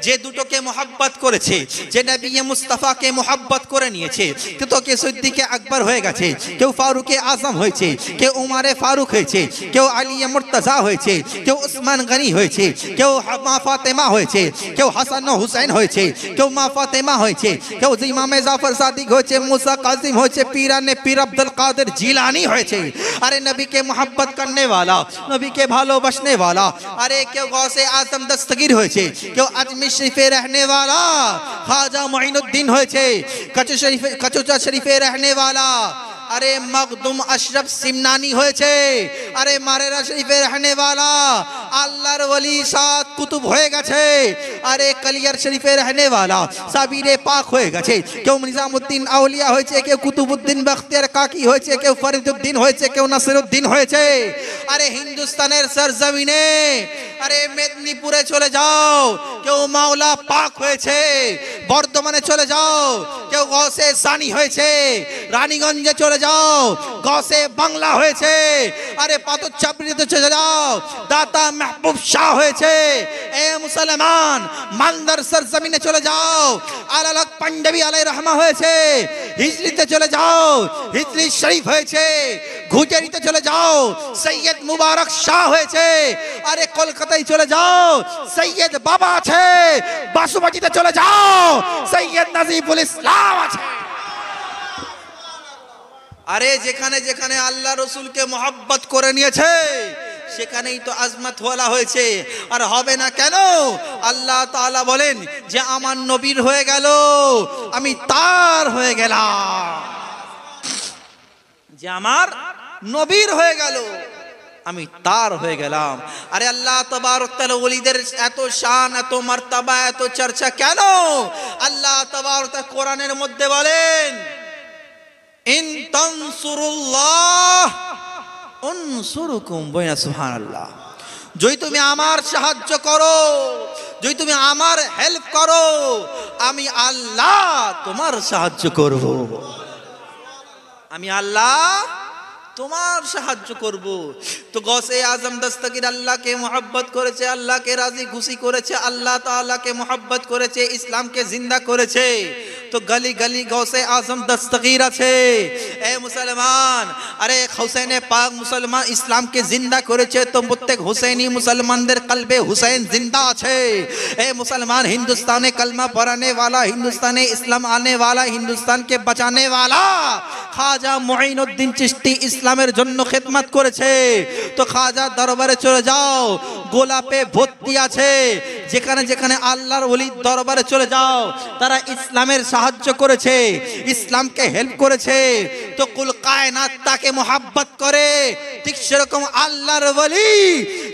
যে দুটোকে মোহাব্বত করেছে, যে নবী মুস্তাফাকে মোহাব্বত করে নিয়েছে, তো কে সিদ্দিকে আকবর হয়ে গেছে, কেউ ফারুকে আজম হয়েছে, কেউ উমারে ফারুক হয়েছে, কেউ আলী মুর্তজা হয়েছে, কেউ উসমান গনি হয়েছে, কেউ মা ফাতেমা হয়েছে, কেউ হাসান ও হুসাইন হয়েছে, কেউ মা ফাতেমা হয়েছে, কেউ ইমামে জাফর সাদিক হয়েছে, মুসা কাজিম হয়েছে, পীরানে পীর আব্দুল কাদের জিলাनी হয়েছে। আরে নবী কে মোহাব্বত করনে वाला, নবী কে ভালোবাসনে वाला, আরে কেউ গৌসে আজম দস্তগীর হয়েছে, কেউ আজমির শরীফে रहने वाला ख्वाजा मुइनुद्दीन হয়েছে, কচুচা শরীফে रहने वाला अरे मखदूम अशरफ सिमनानी হয়েছে, अरे मारेरा शरीफे रहने वाला আল্লাহর ওলি সাত কুতুব হয়ে গেছে, अरे कलियर शरीफे रहने वाला সাবিরে পাক হয়ে গেছে, কেউ নিজামউদ্দিন আউলিয়া হয়েছে, কেউ কুতুবউদ্দিন বখতিয়ার কাকি হয়েছে, কেউ ফরিদউদ্দিন হয়েছে, কেউ নাসিরউদ্দিন হয়েছে। अरे হিন্দুস্তানের সরজমিনে, अरे মেদিনীপুরে চলে যাও, কেউ মাওলা পাক হয়েছে, বর্ধমানে চলে যাও, কেউ গৌসে সানি হয়েছে, রানীগঞ্জে চলে যাও, গৌসে বাংলা হয়েছে, আরে পাথর চাপড়িতে চলে যাও, দাতা মাহবুব শাহ হয়েছে। এ মুসলমান, মালদার সরজমিনে চলে যাও, আলালক পাঞ্জাবি আলাই রহমা হয়েছে, হিজলিতে চলে যাও, হিজলি শরীফ হয়েছে, ঘুজারিতে চলে যাও, সৈয়দ মুবারক শাহ হয়েছে, আরে কলকাতায় চলে যাও, সৈয়দ বাবা আছে, বাসুবাটিতে চলে যাও, সৈয়দ নাজিবুল ইসলাম আছে। আরে যেখানে যেখানে আল্লাহ রসুলকে মোহাব্বত করে নিয়েছে সেখানেই তো আজমত ওয়ালা হয়েছে। আর হবে না কেন? আল্লাহ তাআলা বলেন যে আমার নবীর হয়ে গেল, আমি তার হয়ে গেলাম, যে আমার নবীর হয়ে গেল, আমি তার হয়ে গেলাম। আরে আল্লাহ তাবারক তাআলা ওলিদের এত শান, এত মার্তবা, এত চর্চা কেন? আল্লাহ তাবারক তাআলা কোরআনের মধ্যে বলেন, ইন তানসুরুল্লাহ উনসুরুকুম বয়না, সুবহানাল্লাহ। যদি তুমি আমার সাহায্য করো, যদি তুমি আমার হেল্প করো, আমি আল্লাহ তোমার সাহায্য করব, আমি আল্লাহ তোমার সাহায্য করব। তো গৌসে আজম দস্তগীর আল্লাহকে মোহাব্বত করেছে, আল্লাহকে রাজি খুশি করেছে, আল্লাহ তাআলাকে মোহাব্বত করেছে, ইসলামকে জিন্দা করেছে। তো গলি গলি গৌসে আজম দস্তগীর আছে। এ মুসলমান, আরে হুসাইনে পাক মুসলমান ইসলামকে জিন্দা করেছে, তো প্রত্যেক হুসাইনি মুসলমানদের কলবে হুসাইন জিন্দা আছে। এ মুসলমান, হিন্দুস্তানে কলমা পড়ানে वाला, হিন্দুস্তানে ইসলাম আনে वाला, হিন্দুস্তানকে বাঁচানে वाला খাজা মুঈনুদ্দিন চিশতি ইসলামের জন্য খেদমত করেছে। তো খাজা দরবারে চলে যাও, গোলাপে ভর্তি আছে। যেখানে যেখানে আল্লাহর ওলির দরবারে চলে যাও, তারা ইসলামের সাহায্য করেছে, ইসলামকে হেল্প করেছে। তো কুল কায়নাত তাকে মোহাব্বত করে। ঠিক সেরকম আল্লাহর ওলি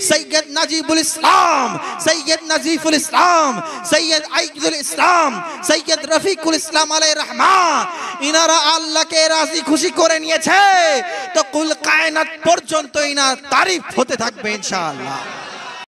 সৈয়দ নাজিবুল ইসলাম, সৈয়দ নাজিফুল ইসলাম, সৈয়দ আইজুল ইসলাম, সৈয়দ রফিকুল ইসলাম আলাইহির রহমা, ইনারা আল্লাহকে রাজি খুশি করে নিয়েছে। তো কুল কায়নাত পর্যন্ত ইনার তারিফ হতে থাকবে ইনশাআল্লাহ।